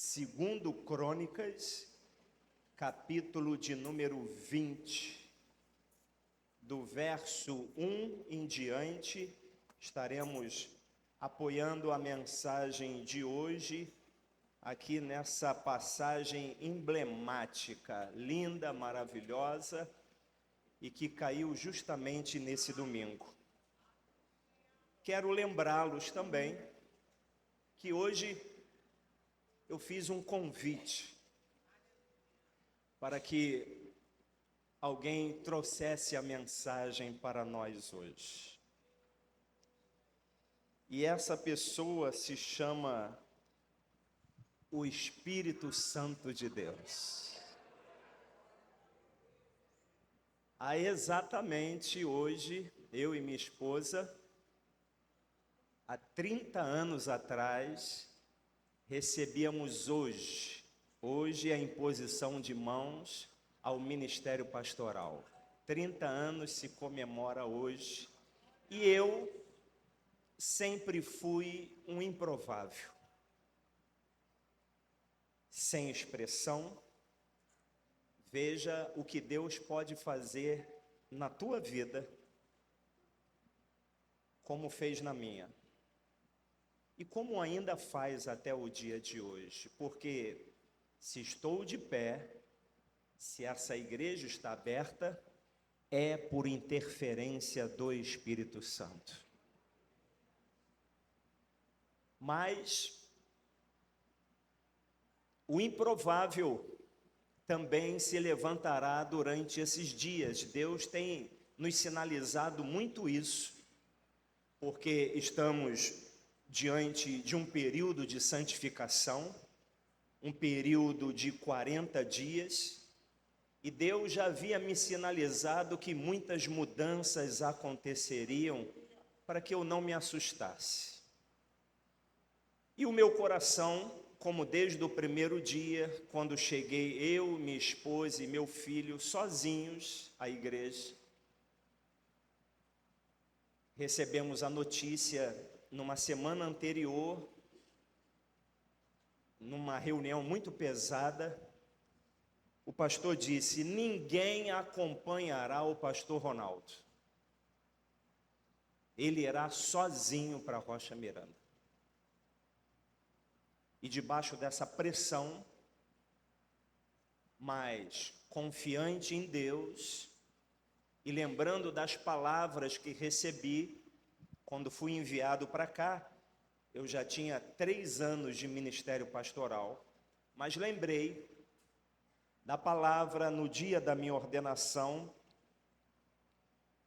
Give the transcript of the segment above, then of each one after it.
Segundo Crônicas, capítulo de número 20, do verso 1 em diante, estaremos apoiando a mensagem de hoje, aqui nessa passagem emblemática, linda, maravilhosa, e que caiu justamente nesse domingo. Quero lembrá-los também que hoje eu fiz um convite para que alguém trouxesse a mensagem para nós hoje. E essa pessoa se chama o Espírito Santo de Deus. Há exatamente hoje, eu e minha esposa, há 30 anos atrás, recebíamos hoje a imposição de mãos ao ministério pastoral. 30 anos se comemora hoje, e eu sempre fui um improvável, sem expressão. Veja o que Deus pode fazer na tua vida, como fez na minha. E como ainda faz até o dia de hoje, porque se estou de pé, se essa igreja está aberta, é por interferência do Espírito Santo. Mas o improvável também se levantará durante esses dias. Deus tem nos sinalizado muito isso, porque estamos diante de um período de santificação, um período de 40 dias, e Deus já havia me sinalizado que muitas mudanças aconteceriam para que eu não me assustasse. E o meu coração, como desde o primeiro dia, quando cheguei eu, minha esposa e meu filho sozinhos à igreja, recebemos a notícia numa semana anterior, numa reunião muito pesada. O pastor disse: ninguém acompanhará o pastor Ronaldo. Ele irá sozinho para Rocha Miranda. E debaixo dessa pressão, mas confiante em Deus, e lembrando das palavras que recebi quando fui enviado para cá, eu já tinha 3 anos de ministério pastoral, mas lembrei da palavra no dia da minha ordenação,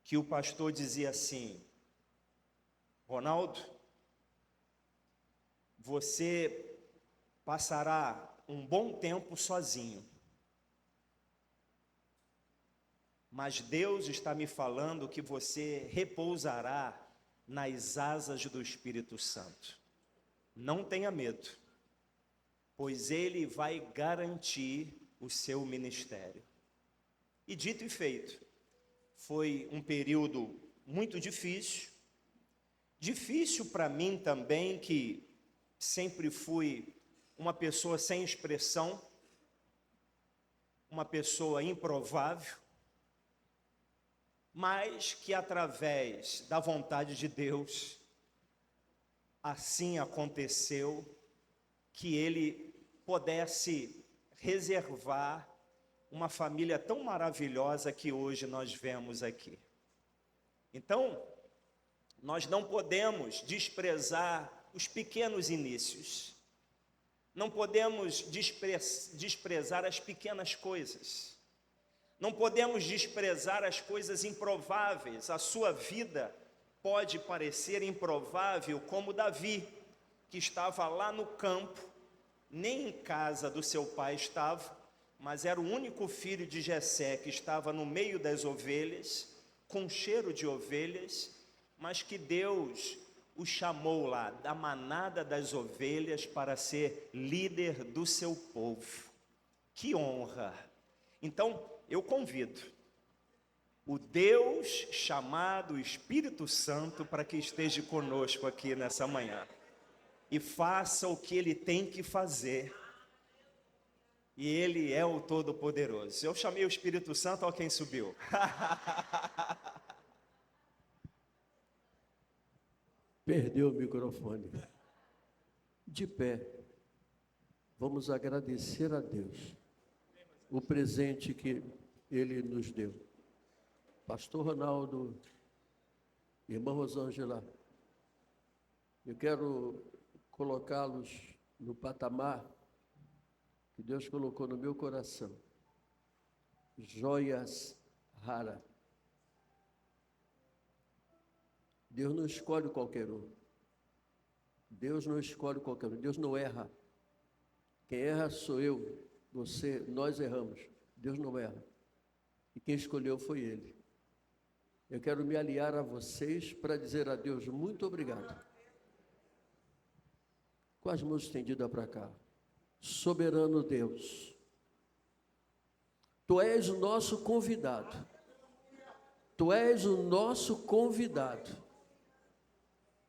que o pastor dizia assim: Ronaldo, você passará um bom tempo sozinho, mas Deus está me falando que você repousará nas asas do Espírito Santo. Não tenha medo, pois Ele vai garantir o seu ministério. E dito e feito, foi um período muito difícil para mim também, que sempre fui uma pessoa sem expressão, uma pessoa improvável, mas que através da vontade de Deus, assim aconteceu, que Ele pudesse reservar uma família tão maravilhosa que hoje nós vemos aqui. Então, nós não podemos desprezar os pequenos inícios, não podemos desprezar as pequenas coisas, não podemos desprezar as coisas improváveis. A sua vida pode parecer improvável, como Davi, que estava lá no campo, nem em casa do seu pai estava, mas era o único filho de Jessé, que estava no meio das ovelhas, com cheiro de ovelhas, mas que Deus o chamou lá da manada das ovelhas para ser líder do seu povo. Que honra! Então, eu convido o Deus chamado Espírito Santo para que esteja conosco aqui nessa manhã e faça o que Ele tem que fazer E Ele é o Todo-Poderoso. Eu chamei o Espírito Santo, olha quem subiu. Perdeu o microfone. De pé, vamos agradecer a Deus o presente que Ele nos deu. Pastor Ronaldo, irmã Rosângela, eu quero colocá-los no patamar que Deus colocou no meu coração. Joias raras. Deus não escolhe qualquer um. Deus não escolhe qualquer um. Deus não erra. Quem erra sou eu, você, nós erramos. Deus não erra. E quem escolheu foi Ele. Eu quero me aliar a vocês para dizer a Deus muito obrigado. Com as mãos estendidas para cá. Soberano Deus, Tu és o nosso convidado. Tu és o nosso convidado.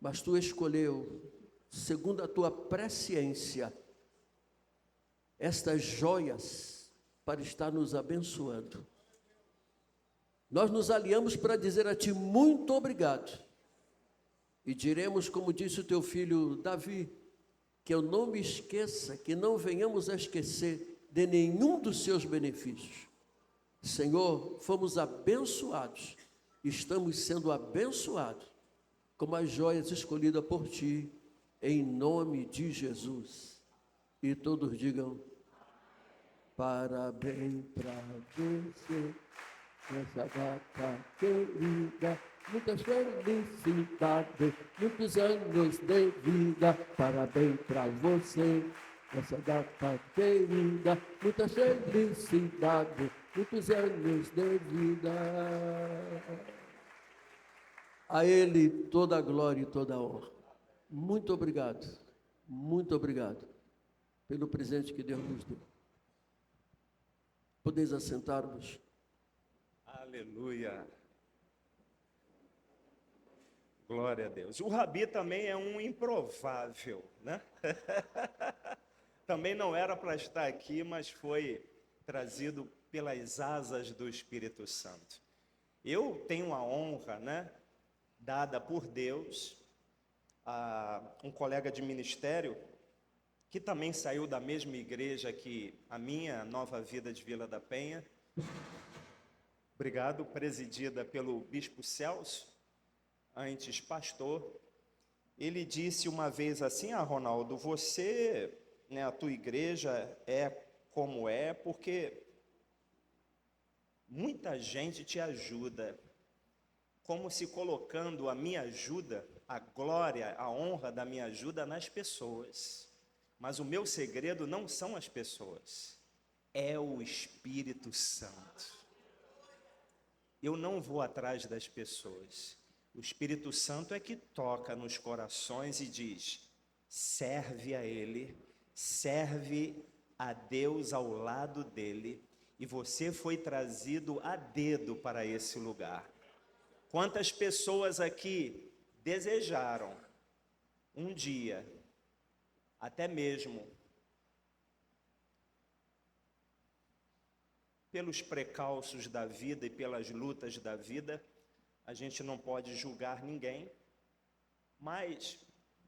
Mas Tu escolheu, segundo a Tua presciência, estas joias para estar nos abençoando. Nós nos aliamos para dizer a Ti muito obrigado. E diremos, como disse o Teu filho Davi, que eu não me esqueça, que não venhamos a esquecer de nenhum dos Seus benefícios. Senhor, fomos abençoados, estamos sendo abençoados, como as joias escolhidas por Ti, em nome de Jesus. E todos digam, parabéns para você, nessa data querida, muitas felicidades, muitos anos de vida, parabéns para você, nessa data querida, muitas felicidades, muitos anos de vida. A Ele toda a glória e toda a honra. Muito obrigado pelo presente que Deus nos deu. Podeis assentar-vos. Aleluia. Glória a Deus. O Rabi também é um improvável, né? Também não era para estar aqui, mas foi trazido pelas asas do Espírito Santo. Eu tenho a honra, né, dada por Deus a um colega de ministério que também saiu da mesma igreja que a minha Nova Vida de Vila da Penha. Obrigado, presidida pelo Bispo Celso, antes pastor. Ele disse uma vez assim: Ronaldo, você, né, a tua igreja é como é, porque muita gente te ajuda, como se colocando a minha ajuda, a glória, a honra da minha ajuda nas pessoas. Mas o meu segredo não são as pessoas, é o Espírito Santo. Eu não vou atrás das pessoas. O Espírito Santo é que toca nos corações e diz: serve a Ele, serve a Deus ao lado dele, e você foi trazido a dedo para esse lugar. Quantas pessoas aqui desejaram um dia, até mesmo pelos precalços da vida e pelas lutas da vida, a gente não pode julgar ninguém, mas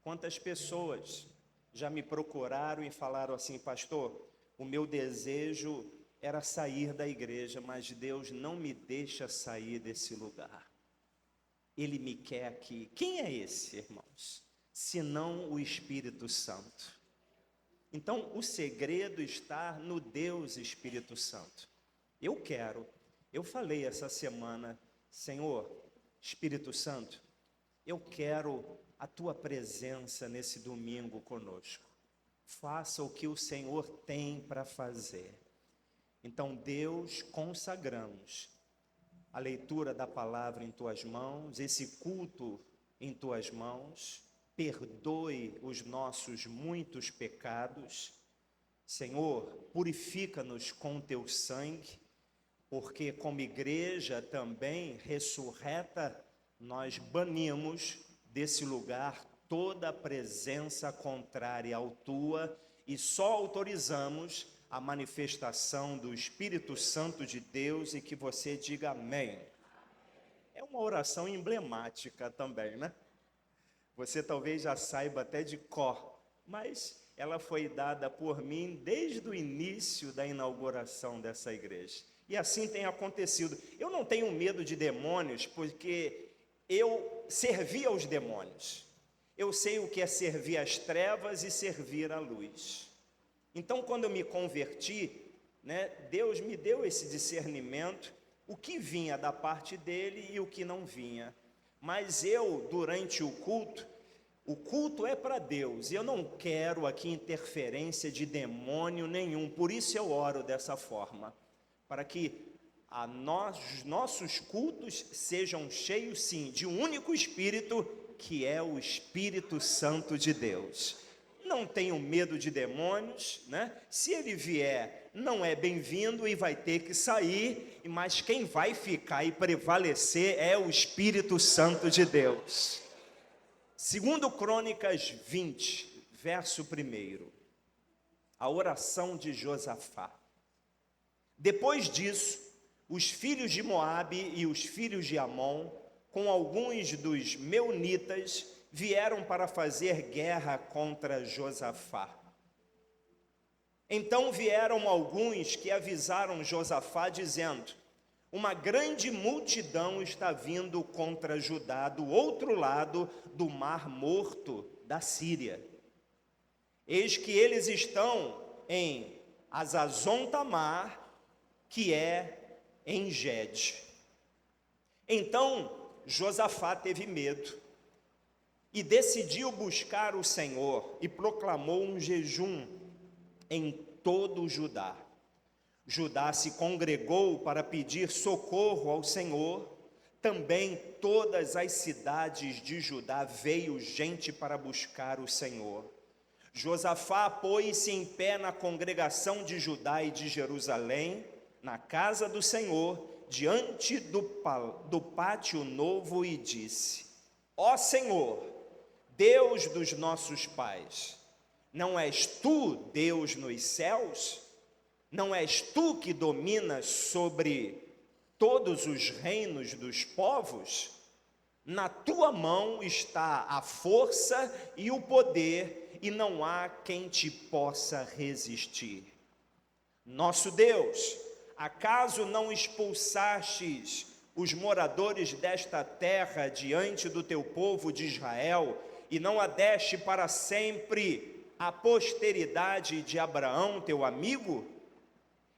quantas pessoas já me procuraram e falaram assim: pastor, o meu desejo era sair da igreja, mas Deus não me deixa sair desse lugar. Ele me quer aqui. Quem é esse, irmãos? Senão o Espírito Santo. Então, o segredo está no Deus Espírito Santo. Eu falei essa semana: Senhor, Espírito Santo, eu quero a Tua presença nesse domingo conosco. Faça o que o Senhor tem para fazer. Então, Deus, consagramos a leitura da palavra em Tuas mãos, esse culto em Tuas mãos. Perdoe os nossos muitos pecados. Senhor, purifica-nos com Teu sangue, porque como igreja também ressurreta, nós banimos desse lugar toda a presença contrária ao Tua e só autorizamos a manifestação do Espírito Santo de Deus e que você diga amém. É uma oração emblemática também, né? Você talvez já saiba até de cor, mas ela foi dada por mim desde o início da inauguração dessa igreja. E assim tem acontecido. Eu não tenho medo de demônios, porque eu servi aos demônios. Eu sei o que é servir às trevas e servir à luz. Então, quando eu me converti, né, Deus me deu esse discernimento, o que vinha da parte dele e o que não vinha. Mas eu, durante o culto é para Deus, e eu não quero aqui interferência de demônio nenhum, por isso eu oro dessa forma, para que nossos cultos sejam cheios, sim, de um único Espírito, que é o Espírito Santo de Deus. Não tenho medo de demônios, né? Se ele vier, não é bem-vindo e vai ter que sair, mas quem vai ficar e prevalecer é o Espírito Santo de Deus. Segundo Crônicas 20, verso 1, a oração de Josafá. Depois disso, os filhos de Moabe e os filhos de Amon, com alguns dos meunitas, vieram para fazer guerra contra Josafá. Então vieram alguns que avisaram Josafá, dizendo: uma grande multidão está vindo contra Judá do outro lado do Mar Morto da Síria. Eis que eles estão em Hazazon Tamar, que é em Gede. Então Josafá teve medo e decidiu buscar o Senhor e proclamou um jejum em todo o Judá. Judá se congregou para pedir socorro ao Senhor. Também todas as cidades de Judá veio gente para buscar o Senhor. Josafá pôs-se em pé na congregação de Judá e de Jerusalém, na casa do Senhor, diante do pátio novo, e disse: ó Senhor, Deus dos nossos pais, não és tu Deus nos céus? Não és tu que dominas sobre todos os reinos dos povos? Na tua mão está a força e o poder, e não há quem te possa resistir. Nosso Deus, acaso não expulsastes os moradores desta terra diante do teu povo de Israel, e não a deste para sempre a posteridade de Abraão, teu amigo?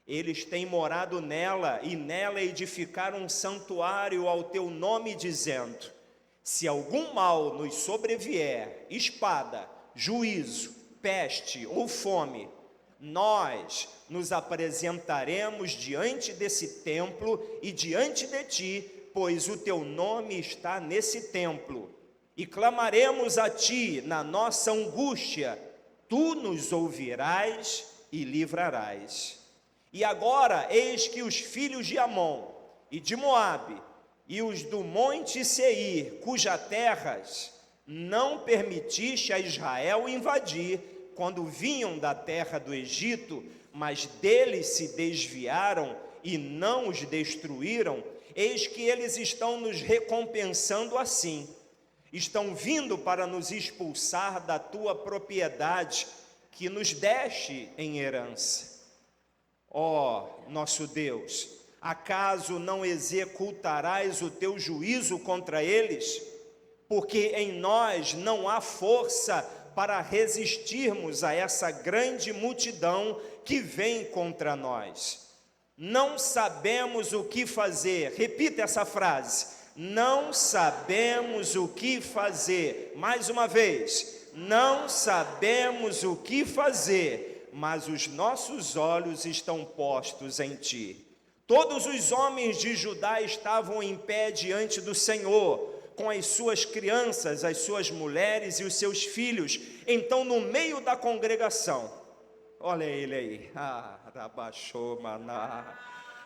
Eles têm morado nela, e nela edificaram um santuário ao teu nome, dizendo: se algum mal nos sobrevier, espada, juízo, peste ou fome, nós nos apresentaremos diante desse templo e diante de ti, pois o teu nome está nesse templo, e clamaremos a ti na nossa angústia, tu nos ouvirás e livrarás. E agora, eis que os filhos de Amon e de Moabe e os do monte Seir, cujas terras não permitiste a Israel invadir, quando vinham da terra do Egito, mas deles se desviaram e não os destruíram, eis que eles estão nos recompensando assim. Estão vindo para nos expulsar da tua propriedade, que nos deste em herança. Ó nosso Deus, acaso não executarás o teu juízo contra eles? Porque em nós não há força para resistirmos a essa grande multidão que vem contra nós. Não sabemos o que fazer. Repita essa frase: não sabemos o que fazer. Mais uma vez: não sabemos o que fazer, mas os nossos olhos estão postos em ti. Todos os homens de Judá estavam em pé diante do Senhor, com as suas crianças, as suas mulheres e os seus filhos. Então, no meio da congregação, olha ele aí, abaixou, maná.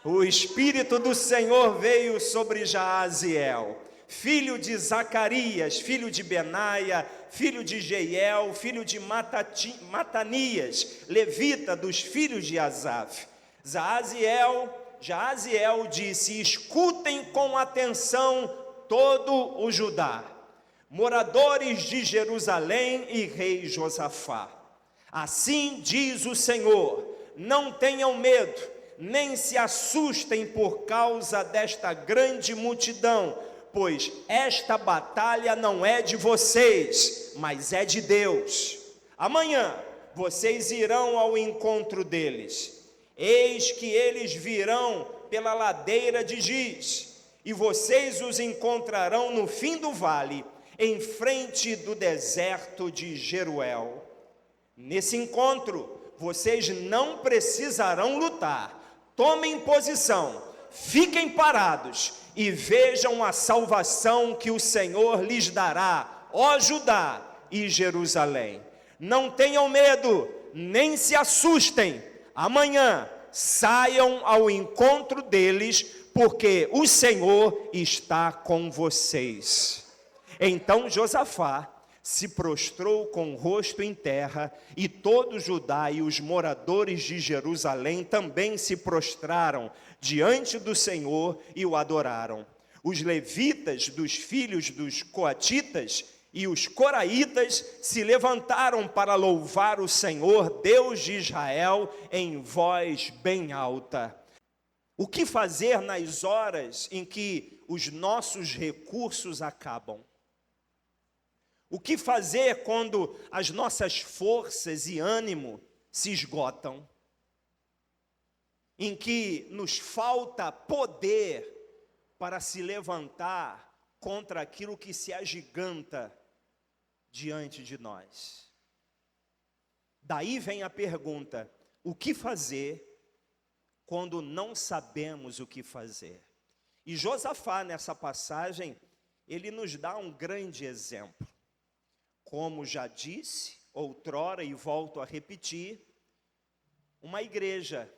O Espírito do Senhor veio sobre Jaaziel, filho de Zacarias, filho de Benaia, filho de Jeiel, filho de Matanias, levita dos filhos de Asaf. Jaaziel disse: escutem com atenção todo o Judá, moradores de Jerusalém e rei Josafá. Assim diz o Senhor: não tenham medo, nem se assustem por causa desta grande multidão, pois esta batalha não é de vocês, mas é de Deus. Amanhã vocês irão ao encontro deles. Eis que eles virão pela ladeira de Giz, e vocês os encontrarão no fim do vale, em frente do deserto de Jeruel. Nesse encontro, vocês não precisarão lutar. Tomem posição, fiquem parados e vejam a salvação que o Senhor lhes dará, ó Judá e Jerusalém. Não tenham medo, nem se assustem. Amanhã saiam ao encontro deles, porque o Senhor está com vocês. Então Josafá se prostrou com o rosto em terra, e todo Judá e os moradores de Jerusalém também se prostraram diante do Senhor e o adoraram. Os levitas dos filhos dos coatitas e os coraitas se levantaram para louvar o Senhor, Deus de Israel, em voz bem alta. O que fazer nas horas em que os nossos recursos acabam? O que fazer quando as nossas forças e ânimo se esgotam? Em que nos falta poder para se levantar contra aquilo que se agiganta diante de nós. Daí vem a pergunta: o que fazer quando não sabemos o que fazer? E Josafá, nessa passagem, ele nos dá um grande exemplo. Como já disse outrora e volto a repetir, uma igreja,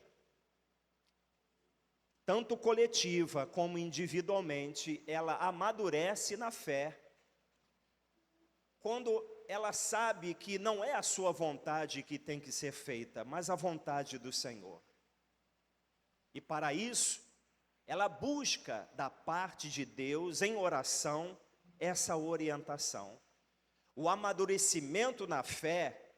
tanto coletiva como individualmente, ela amadurece na fé quando ela sabe que não é a sua vontade que tem que ser feita, mas a vontade do Senhor. E para isso, ela busca da parte de Deus, em oração, essa orientação. O amadurecimento na fé,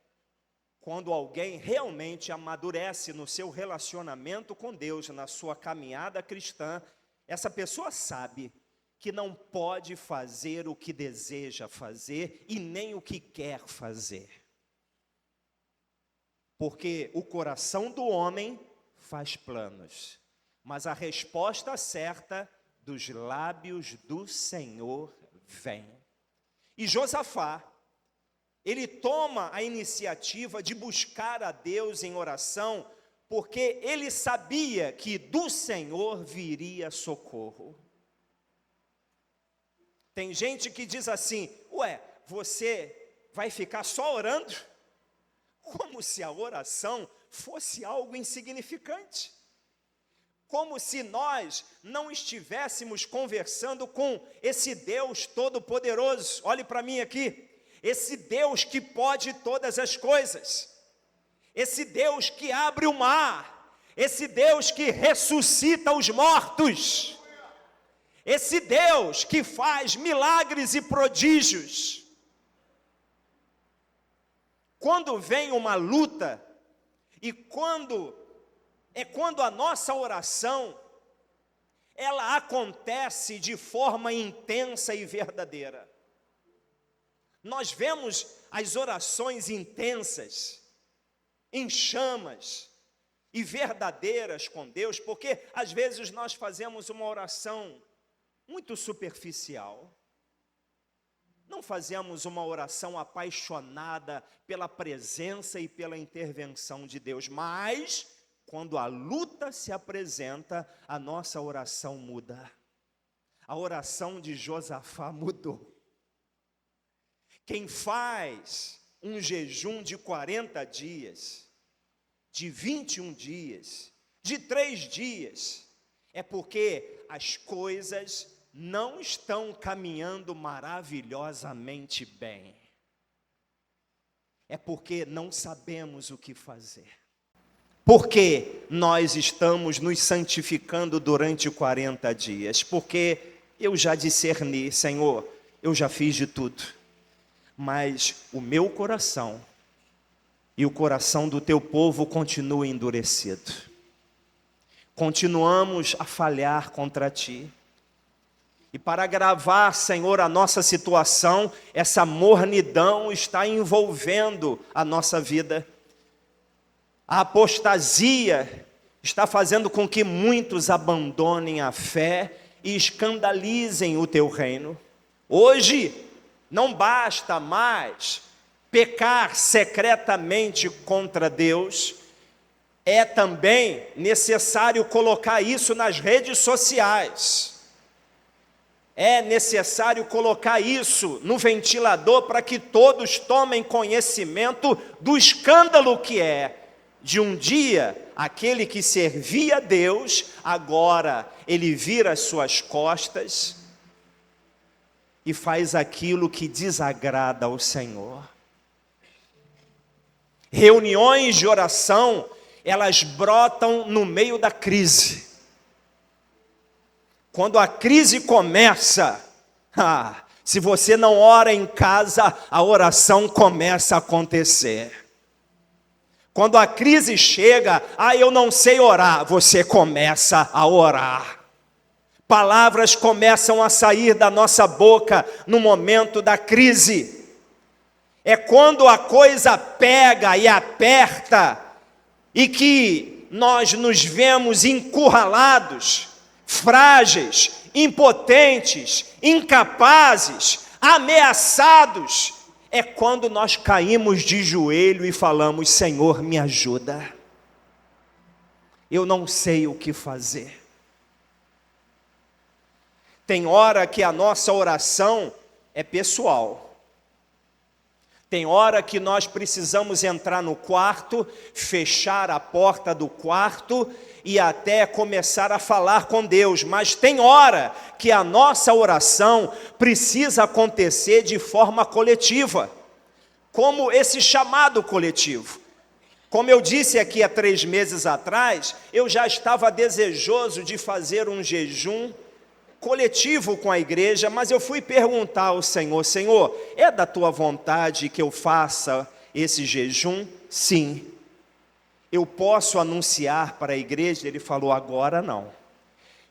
quando alguém realmente amadurece no seu relacionamento com Deus, na sua caminhada cristã, essa pessoa sabe que não pode fazer o que deseja fazer e nem o que quer fazer. Porque o coração do homem faz planos, mas a resposta certa dos lábios do Senhor vem. E Josafá, ele toma a iniciativa de buscar a Deus em oração, porque ele sabia que do Senhor viria socorro. Tem gente que diz assim: ué, você vai ficar só orando? Como se a oração fosse algo insignificante. Como se nós não estivéssemos conversando com esse Deus todo-poderoso. Olhe para mim aqui. Esse Deus que pode todas as coisas. Esse Deus que abre o mar. Esse Deus que ressuscita os mortos. Esse Deus que faz milagres e prodígios. Quando vem uma luta, e quando a nossa oração, ela acontece de forma intensa e verdadeira. Nós vemos as orações intensas, em chamas e verdadeiras com Deus, porque às vezes nós fazemos uma oração muito superficial. Não fazemos uma oração apaixonada pela presença e pela intervenção de Deus, mas quando a luta se apresenta, a nossa oração muda. A oração de Josafá mudou. Quem faz um jejum de 40 dias, de 21 dias, de 3 dias, é porque as coisas não estão caminhando maravilhosamente bem, é porque não sabemos o que fazer. Porque nós estamos nos santificando durante 40 dias? Porque eu já discerni, Senhor, eu já fiz de tudo, mas o meu coração e o coração do teu povo continua endurecido. Continuamos a falhar contra ti. E para agravar, Senhor, a nossa situação, essa mornidão está envolvendo a nossa vida. A apostasia está fazendo com que muitos abandonem a fé e escandalizem o teu reino. Hoje, não basta mais pecar secretamente contra Deus, é também necessário colocar isso nas redes sociais. É necessário colocar isso no ventilador para que todos tomem conhecimento do escândalo que é de um dia aquele que servia a Deus, agora ele vira as suas costas e faz aquilo que desagrada ao Senhor. Reuniões de oração, elas brotam no meio da crise. Quando a crise começa, se você não ora em casa, a oração começa a acontecer. Quando a crise chega, eu não sei orar, você começa a orar. Palavras começam a sair da nossa boca no momento da crise. É quando a coisa pega e aperta e que nós nos vemos encurralados, frágeis, impotentes, incapazes, ameaçados. É quando nós caímos de joelho e falamos: Senhor, me ajuda. Eu não sei o que fazer. Tem hora que a nossa oração é pessoal. Tem hora que nós precisamos entrar no quarto, fechar a porta do quarto e até começar a falar com Deus. Mas tem hora que a nossa oração precisa acontecer de forma coletiva, como esse chamado coletivo. Como eu disse aqui há 3 meses atrás, eu já estava desejoso de fazer um jejum coletivo com a igreja, mas eu fui perguntar ao Senhor: Senhor, é da tua vontade que eu faça esse jejum? Sim. Eu posso anunciar para a igreja? Ele falou: agora não.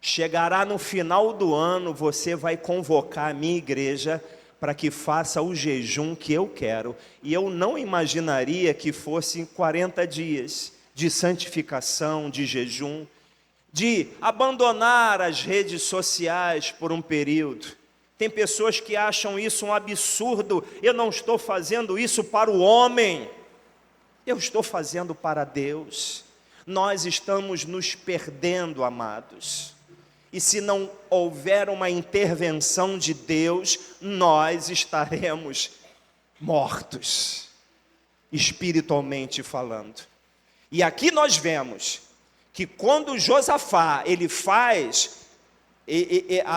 Chegará no final do ano, você vai convocar a minha igreja para que faça o jejum que eu quero. E eu não imaginaria que fossem 40 dias de santificação, de jejum, de abandonar as redes sociais por um período. Tem pessoas que acham isso um absurdo. Eu não estou fazendo isso para o homem, eu estou fazendo para Deus. Nós estamos nos perdendo, amados. E se não houver uma intervenção de Deus, nós estaremos mortos, espiritualmente falando. E aqui nós vemos que quando Josafá ele faz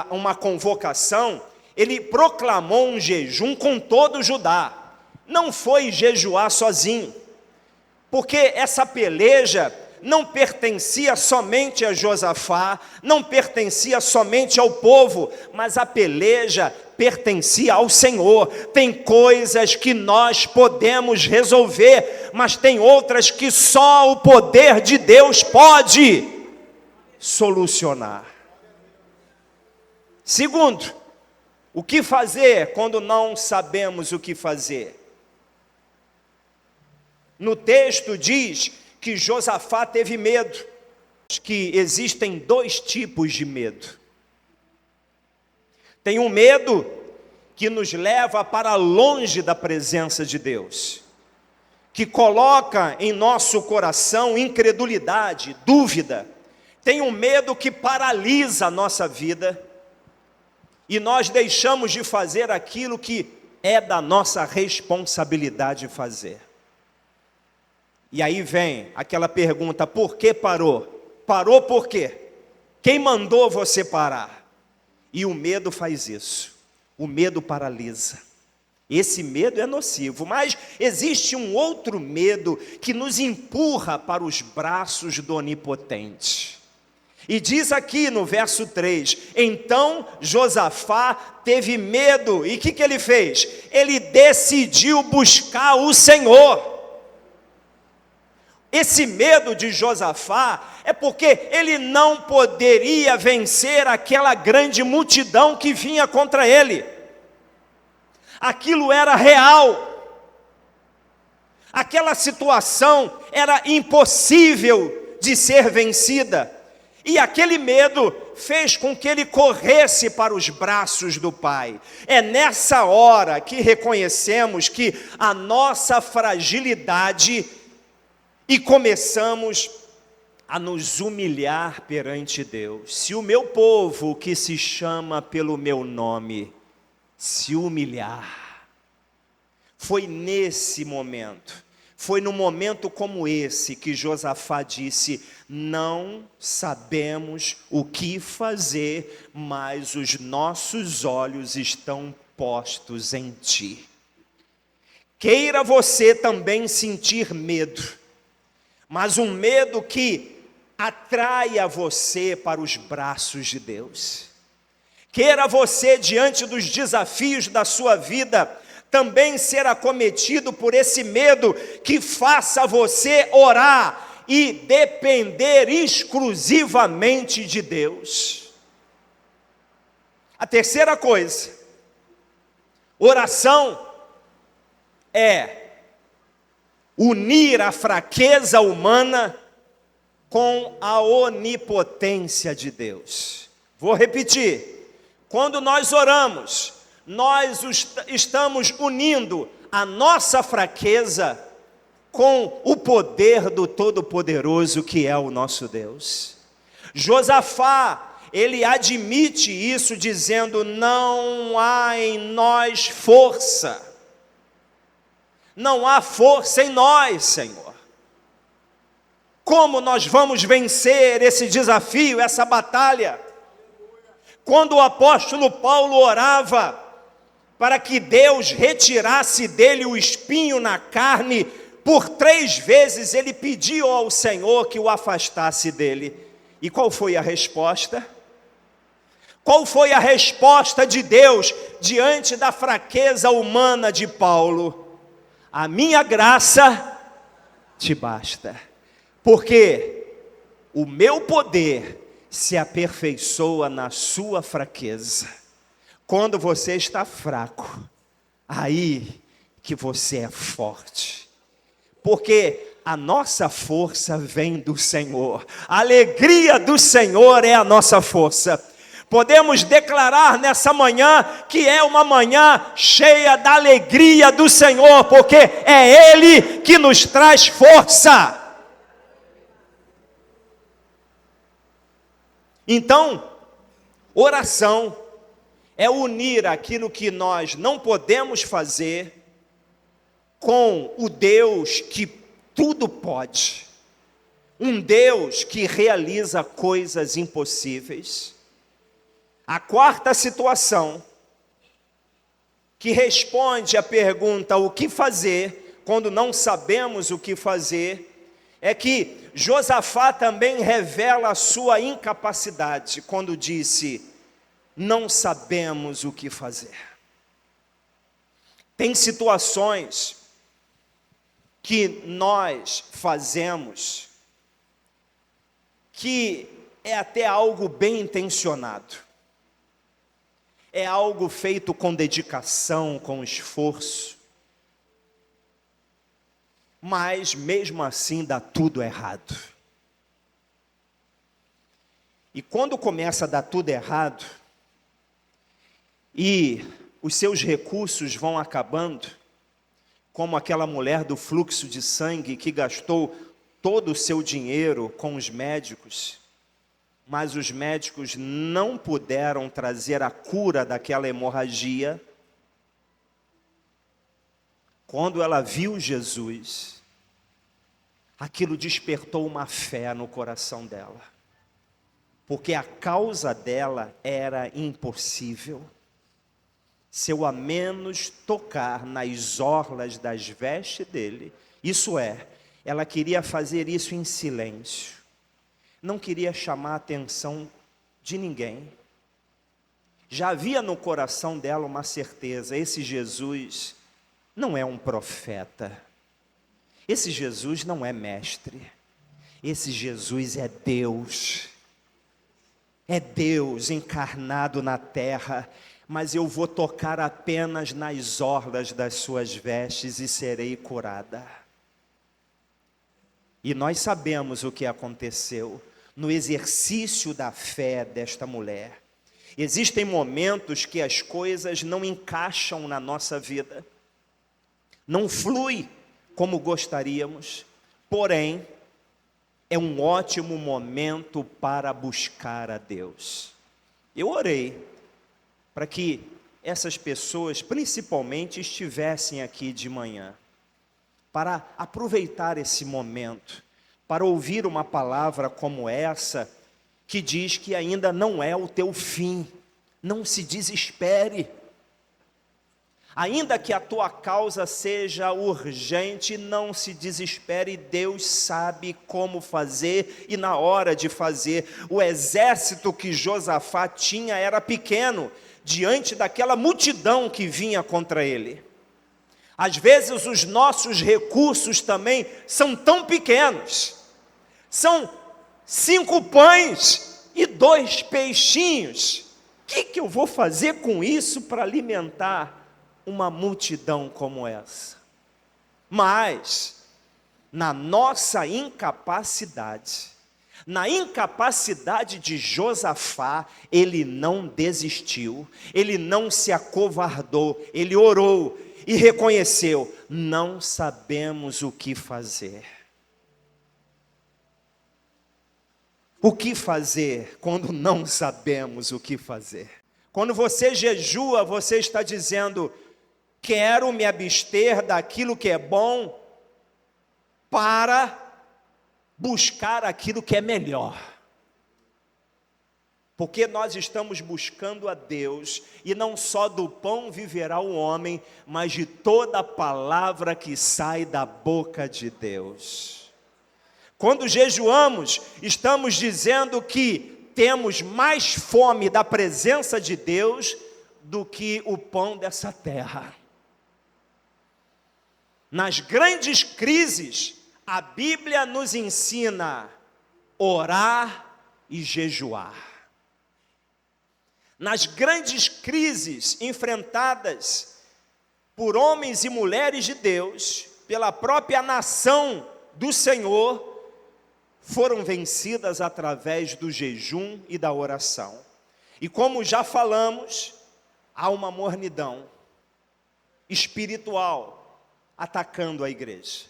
uma convocação, ele proclamou um jejum com todo Judá. Não foi jejuar sozinho, porque essa peleja não pertencia somente a Josafá, não pertencia somente ao povo, mas a peleja pertencia ao Senhor. Tem coisas que nós podemos resolver, mas tem outras que só o poder de Deus pode solucionar. Segundo, o que fazer quando não sabemos o que fazer? No texto diz que Josafá teve medo, que existem 2 tipos de medo. Tem um medo que nos leva para longe da presença de Deus, que coloca em nosso coração incredulidade, dúvida. Tem um medo que paralisa a nossa vida, e nós deixamos de fazer aquilo que é da nossa responsabilidade fazer. E aí vem aquela pergunta: por que parou? Parou por quê? Quem mandou você parar? E o medo faz isso. O medo paralisa. Esse medo é nocivo, mas existe um outro medo que nos empurra para os braços do Onipotente. E diz aqui no verso 3, então Josafá teve medo, e o que ele fez? Ele decidiu buscar o Senhor. Esse medo de Josafá é porque ele não poderia vencer aquela grande multidão que vinha contra ele. Aquilo era real. Aquela situação era impossível de ser vencida. E aquele medo fez com que ele corresse para os braços do Pai. É nessa hora que reconhecemos que a nossa fragilidade e começamos a nos humilhar perante Deus. Se o meu povo, que se chama pelo meu nome, se humilhar, foi nesse momento, foi num momento como esse que Josafá disse: não sabemos o que fazer, mas os nossos olhos estão postos em ti. Queira você também sentir medo, mas um medo que atraia você para os braços de Deus. Queira você, diante dos desafios da sua vida, também ser acometido por esse medo que faça você orar e depender exclusivamente de Deus. A terceira coisa, oração é unir a fraqueza humana com a onipotência de Deus. Vou repetir. Quando nós oramos, nós estamos unindo a nossa fraqueza com o poder do Todo-Poderoso que é o nosso Deus. Josafá, ele admite isso dizendo: não há em nós força. Não há força em nós, Senhor. Como nós vamos vencer esse desafio, essa batalha? Quando o apóstolo Paulo orava para que Deus retirasse dele o espinho na carne, por 3 vezes ele pediu ao Senhor que o afastasse dele. E qual foi a resposta? Qual foi a resposta de Deus diante da fraqueza humana de Paulo? A minha graça te basta, porque o meu poder se aperfeiçoa na sua fraqueza. Quando você está fraco, aí que você é forte. Porque a nossa força vem do Senhor. A alegria do Senhor é a nossa força. Podemos declarar nessa manhã que é uma manhã cheia da alegria do Senhor, porque é Ele que nos traz força. Então, oração é unir aquilo que nós não podemos fazer com o Deus que tudo pode. Um Deus que realiza coisas impossíveis. A quarta situação, que responde à pergunta o que fazer, quando não sabemos o que fazer, é que Josafá também revela a sua incapacidade, quando disse: não sabemos o que fazer. Tem situações que nós fazemos que é até algo bem intencionado. É algo feito com dedicação, com esforço. Mas mesmo assim dá tudo errado. E quando começa a dar tudo errado, e os seus recursos vão acabando, como aquela mulher do fluxo de sangue que gastou todo o seu dinheiro com os médicos, mas os médicos não puderam trazer a cura daquela hemorragia. Quando ela viu Jesus, aquilo despertou uma fé no coração dela. porque a causa dela era impossível. Se eu a menos tocar nas orlas das vestes dele, isso é, ela queria fazer isso em silêncio, não queria chamar a atenção de ninguém. Já havia no coração dela uma certeza: esse Jesus não é um profeta, esse Jesus não é mestre, esse Jesus é Deus encarnado na terra, mas eu vou tocar apenas nas orlas das suas vestes e serei curada. E nós sabemos o que aconteceu no exercício da fé desta mulher. Existem momentos que as coisas não encaixam na nossa vida, não flui como gostaríamos, porém, é um ótimo momento para buscar a Deus. Eu orei para que essas pessoas, principalmente, estivessem aqui de manhã, para aproveitar esse momento, para ouvir uma palavra como essa, que diz que ainda não é o teu fim. Não se desespere. Ainda que a tua causa seja urgente, não se desespere, Deus sabe como fazer e na hora de fazer. O exército que Josafá tinha era pequeno, diante daquela multidão que vinha contra ele. Às vezes os nossos recursos também são tão pequenos, são 5 pães e 2 peixinhos. O que eu vou fazer com isso para alimentar uma multidão como essa? Mas, na nossa incapacidade, na incapacidade de Josafá, ele não desistiu, ele não se acovardou, ele orou e reconheceu: não sabemos o que fazer. O que fazer quando não sabemos o que fazer? Quando você jejua, você está dizendo: quero me abster daquilo que é bom para buscar aquilo que é melhor. Porque nós estamos buscando a Deus, e não só do pão viverá o homem, mas de toda a palavra que sai da boca de Deus. Quando jejuamos, estamos dizendo que temos mais fome da presença de Deus do que o pão dessa terra. Nas grandes crises, a Bíblia nos ensina a orar e jejuar. Nas grandes crises enfrentadas por homens e mulheres de Deus, pela própria nação do Senhor, foram vencidas através do jejum e da oração. E como já falamos, há uma mornidão espiritual atacando a igreja.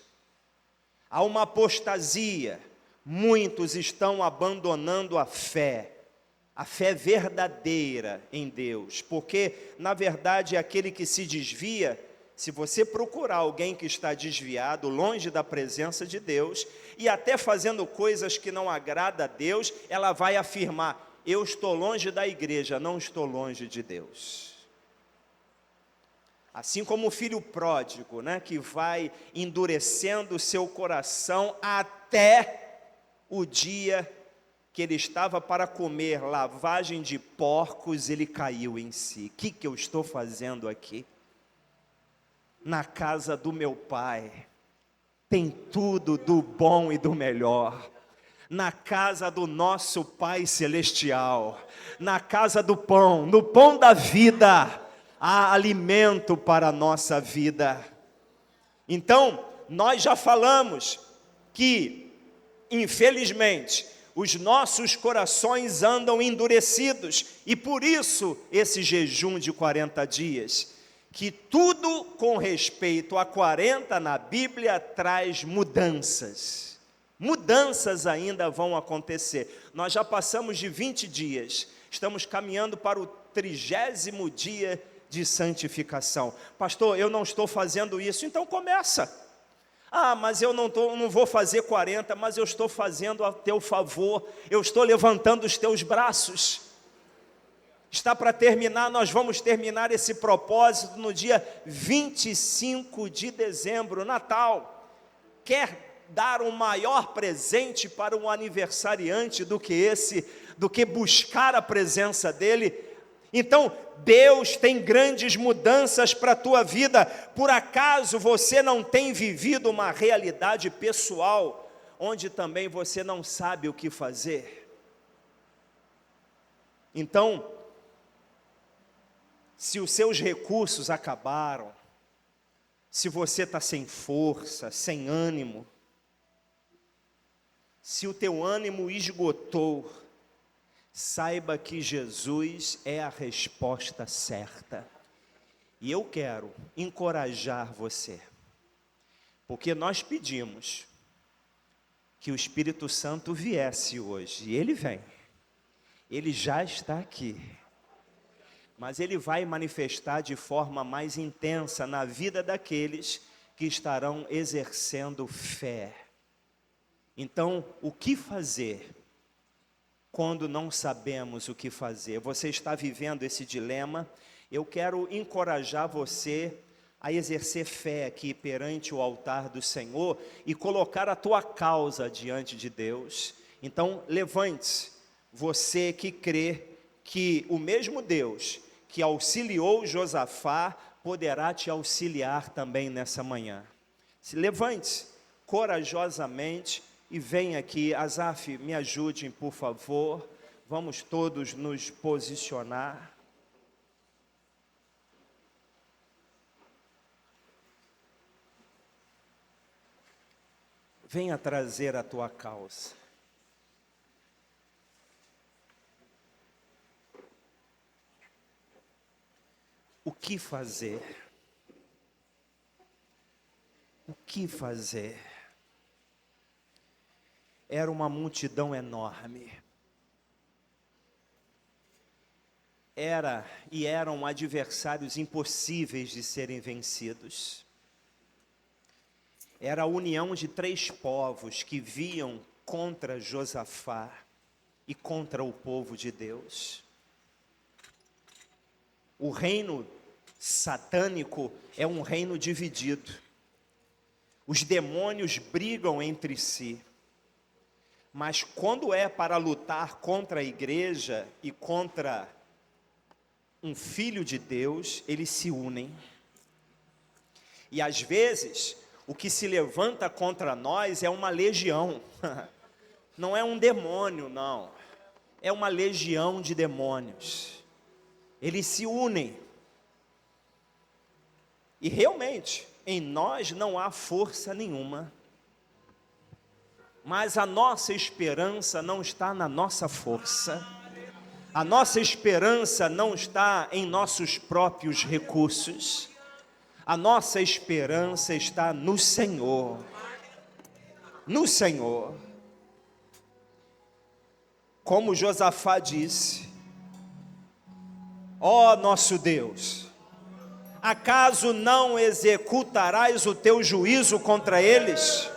Há uma apostasia, muitos estão abandonando a fé verdadeira em Deus, porque na verdade aquele que se desvia, se você procurar alguém que está desviado, longe da presença de Deus, e até fazendo coisas que não agradam a Deus, ela vai afirmar: eu estou longe da igreja, não estou longe de Deus. Assim como o filho pródigo, que vai endurecendo o seu coração até o dia que ele estava para comer lavagem de porcos, ele caiu em si. O que eu estou fazendo aqui? Na casa do meu pai tem tudo do bom e do melhor. Na casa do nosso Pai Celestial, na casa do pão, no pão da vida, há alimento para a nossa vida. Então, nós já falamos que, infelizmente, os nossos corações andam endurecidos, e por isso esse jejum de 40 dias, que tudo com respeito a 40 na Bíblia traz mudanças. Mudanças ainda vão acontecer. Nós já passamos de 20 dias, estamos caminhando para o 30º dia de santificação. Pastor, eu não estou fazendo isso. Então começa. Ah, mas eu não vou fazer 40, mas eu estou fazendo a teu favor, eu estou levantando os teus braços. Está para terminar, nós vamos terminar esse propósito no dia 25 de dezembro, Natal. Quer dar um maior presente para um aniversariante do que esse, do que buscar a presença dele? Então, Deus tem grandes mudanças para a tua vida. Por acaso você não tem vivido uma realidade pessoal, onde também você não sabe o que fazer? Então, se os seus recursos acabaram, se você está sem força, sem ânimo, se o teu ânimo esgotou, saiba que Jesus é a resposta certa. E eu quero encorajar você, porque nós pedimos que o Espírito Santo viesse hoje, e Ele vem, Ele já está aqui. Mas Ele vai manifestar de forma mais intensa na vida daqueles que estarão exercendo fé. Então, o que fazer quando não sabemos o que fazer? Você está vivendo esse dilema? Eu quero encorajar você a exercer fé aqui perante o altar do Senhor e colocar a tua causa diante de Deus. Então, levante-se, você que crê que o mesmo Deus que auxiliou Josafá, poderá te auxiliar também nessa manhã. Se levante corajosamente e venha aqui. Asaf, me ajudem, por favor. Vamos todos nos posicionar. Venha trazer a tua causa. O que fazer? O que fazer? Era uma multidão enorme. Eram adversários impossíveis de serem vencidos. Era a união de 3 povos que viam contra Josafá e contra o povo de Deus. O reino satânico é um reino dividido. Os demônios brigam entre si. Mas quando é para lutar contra a igreja e contra um filho de Deus, eles se unem. E às vezes, o que se levanta contra nós é uma legião. Não é um demônio, não. É uma legião de demônios. Eles se unem. E realmente, em nós não há força nenhuma. Mas a nossa esperança não está na nossa força. A nossa esperança não está em nossos próprios recursos. A nossa esperança está no Senhor. No Senhor. Como Josafá disse: ó nosso Deus, acaso não executarás o teu juízo contra eles?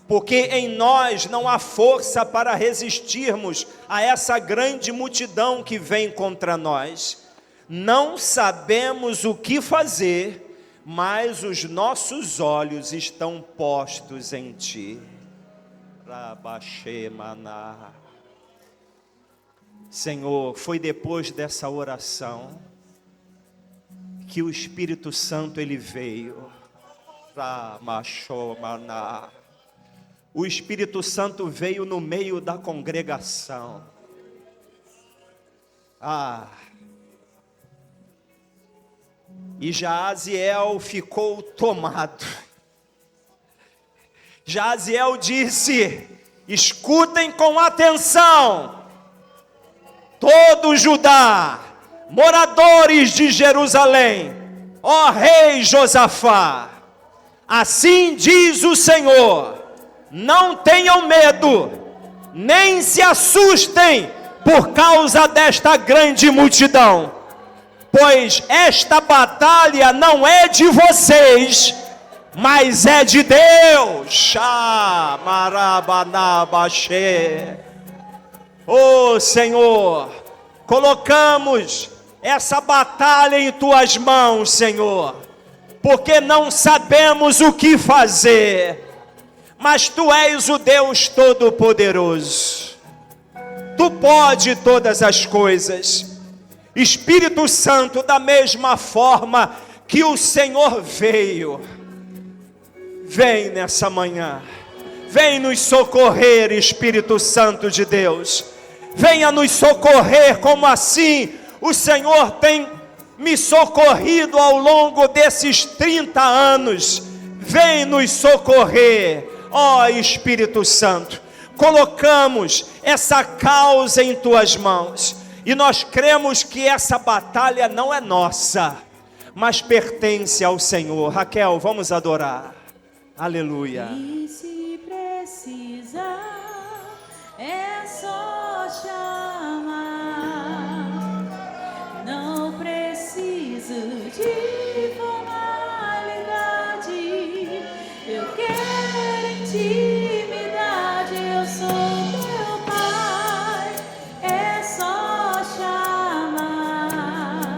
Porque em nós não há força para resistirmos a essa grande multidão que vem contra nós. Não sabemos o que fazer, mas os nossos olhos estão postos em Ti. Senhor, foi depois dessa oração que o Espírito Santo ele veio. O Espírito Santo veio no meio da congregação. E Jaziel ficou tomado. Jaziel disse: escutem com atenção, todo Judá, moradores de Jerusalém, ó rei Josafá, assim diz o Senhor: não tenham medo, nem se assustem por causa desta grande multidão, pois esta batalha não é de vocês, mas é de Deus. Oh Senhor, colocamos essa batalha em tuas mãos, Senhor, porque não sabemos o que fazer, mas tu és o Deus Todo-Poderoso. Tu pode todas as coisas. Espírito Santo, da mesma forma que o Senhor veio, vem nessa manhã, vem nos socorrer, Espírito Santo de Deus, venha nos socorrer, como assim o Senhor tem me socorrido ao longo desses 30 anos, vem nos socorrer, ó Espírito Santo. Colocamos essa causa em tuas mãos, e nós cremos que essa batalha não é nossa, mas pertence ao Senhor. Raquel, vamos adorar. Aleluia.